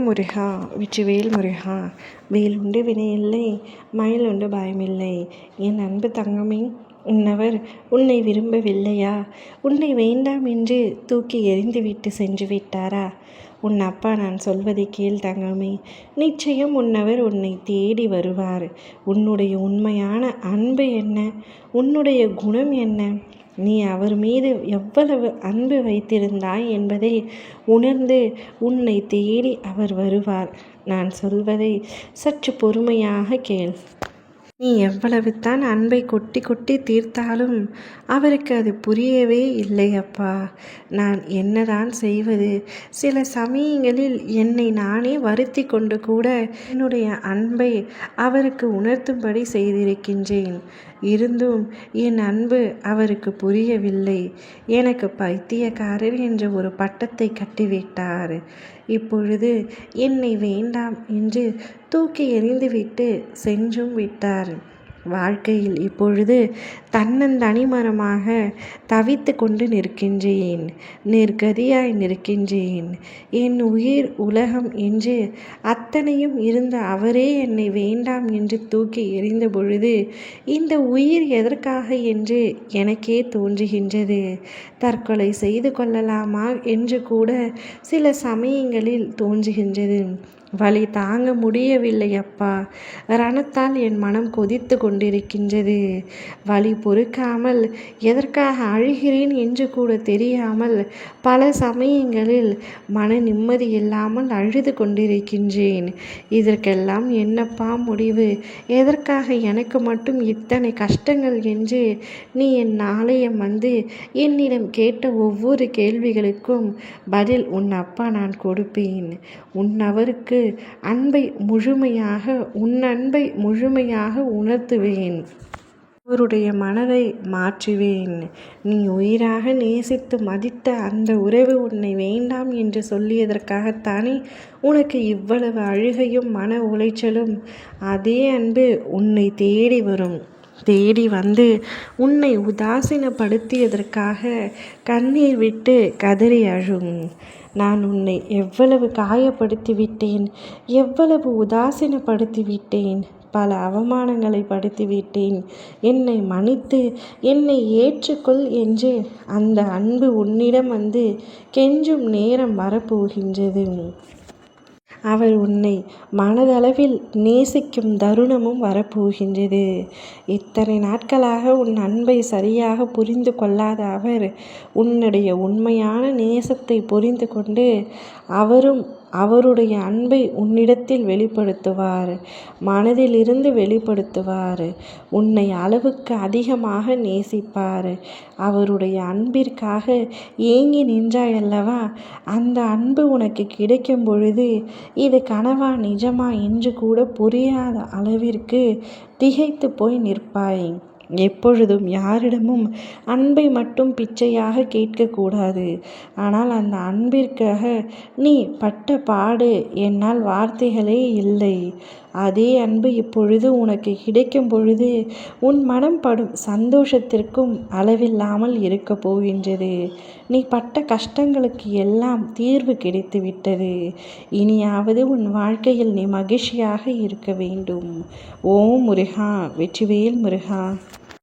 முருகா வெற்றிவேல் முருகா. வேலுண்டு வினையில்லை, மயிலுண்டு பயமில்லை. என் அன்பு தங்கமே, உன்னவர் உன்னை விரும்பவில்லையா? உன்னை வேண்டாம் என்று தூக்கி எறிந்துவிட்டு சென்று விட்டாரா? உன் அப்பா நான் சொல்வதை கேள் தங்கமே. நிச்சயம் உன்னவர் உன்னை தேடி வருவார். உன்னுடைய உண்மையான அன்பு என்ன? உன்னுடைய குணம் என்ன? நீ அவர் மீது எவ்வளவு அன்பு வைத்திருந்தாய் என்பதை உணர்ந்து உன்னை தேடி அவர் வருவார். நான் சொல்வதை சற்று பொறுமையாக கேள். நீ எவ்வளவு தான் அன்பை கொட்டி கொட்டி தீர்த்தாலும் அவருக்கு அது புரியவே இல்லை அப்பா. நான் என்னதான் செய்வது? சில சமயங்களில் என்னை நானே வருத்தி கொண்டு கூட என்னுடைய அன்பை அவருக்கு உணர்த்தும்படி செய்திருக்கின்றேன். இருந்தும் என் அன்பு அவருக்கு புரியவில்லை. எனக்கு பைத்தியக்காரர் என்ற ஒரு பட்டத்தை கட்டிவிட்டார். இப்பொழுது என்னை வேண்டாம் என்று தூக்கி எறிந்துவிட்டு சென்றும் விட்டார். வாழ்க்கையில் இப்பொழுது தன்னந்தனிமரமாக தவித்து கொண்டு நிற்கின்றேன். நிர்கதியாய் நிற்கின்றேன். என் உயிர் உலகம் என்று அத்தனையும் இருந்த அவரே என்னை வேண்டாம் என்று தூக்கி எறிந்த பொழுது இந்த உயிர் எதற்காக என்று எனக்கே தோன்றுகின்றது. தற்கொலை செய்து கொள்ளலாமா என்று கூட சில சமயங்களில் தோன்றுகின்றது. வலி தாங்க முடியவில்லை அப்பா. ரணத்தால் என் மனம் கொதித்து கொண்டிருக்கின்றது. வலி பொறுக்காமல் எதற்காக அழுகிறேன் என்று கூட தெரியாமல் பல சமயங்களில் மன நிம்மதி இல்லாமல் அழுது கொண்டிருக்கின்றேன். இதற்கெல்லாம் என்னப்பா முடிவு? எதற்காக எனக்கு மட்டும் இத்தனை கஷ்டங்கள் என்று நீ என் ஆலயம் வந்து என்னிடம் கேட்ட ஒவ்வொரு கேள்விகளுக்கும் பதில் உன் அப்பா நான் கொடுப்பேன். உன்னவருக்கு உன் அன்பை முழுமையாக உணர்த்துவேன். அவருடைய மனதை மாற்றுவேன். நீ உயிராக நேசித்து மதித்த அந்த உறவு உன்னை வேண்டாம் என்று சொல்லியதற்காகத்தானே உனக்கு இவ்வளவு அழுகையும் மன உளைச்சலும். அதே அன்பு உன்னை தேடி வரும். தேடி வந்து உன்னை உதாசீனப்படுத்தியதற்காக கண்ணீர் விட்டு கதறி அழும். நான் உன்னை எவ்வளவு காயப்படுத்தி விட்டேன், எவ்வளவு உதாசீனப்படுத்தி விட்டேன், பல அவமானங்களை படுத்தி விட்டேன். என்னை மன்னித்து என்னை ஏற்றுக்கொள் என்று அந்த அன்பு உன்னிடம் வந்து கெஞ்சும் நேரம் வரப்போகின்றது. அவர் உன்னை மனதளவில் நேசிக்கும் தருணமும் வரப்போகின்றது. இத்தனை நாட்களாக உன் அன்பை சரியாக புரிந்து கொள்ளாத அவர் உன்னுடைய உண்மையான நேசத்தை புரிந்து கொண்டு அவருடைய அன்பை உன்னிடத்தில் வெளிப்படுத்துவார். மனதிலிருந்து வெளிப்படுத்துவார். உன்னை அளவுக்கு அதிகமாக நேசிப்பார். அவருடைய அன்பிற்காக ஏங்கி நின்றாயல்லவா? அந்த அன்பு உனக்கு கிடைக்கும் பொழுது இது கனவா நிஜமா என்று கூட புரியாத அளவிற்கு திகைத்து போய் நிற்பாய். எப்பொழுதும் யாரிடமும் அன்பை மட்டும் பிச்சையாக கேட்கக்கூடாது. ஆனால் அந்த அன்பிற்காக நீ பட்ட பாடு என்னால் வார்த்தைகளே இல்லை. அதே அன்பு இப்பொழுது உனக்கு கிடைக்கும் பொழுது உன் மனம் படும் சந்தோஷத்திற்கும் அளவில்லாமல் இருக்க போகின்றது. நீ பட்ட கஷ்டங்களுக்கு எல்லாம் தீர்வு கிடைத்து விட்டது. இனியாவது உன் வாழ்க்கையில் நீ மகிழ்ச்சியாக இருக்க வேண்டும். ஓம் முருகா வெற்றிவேல் முருகா.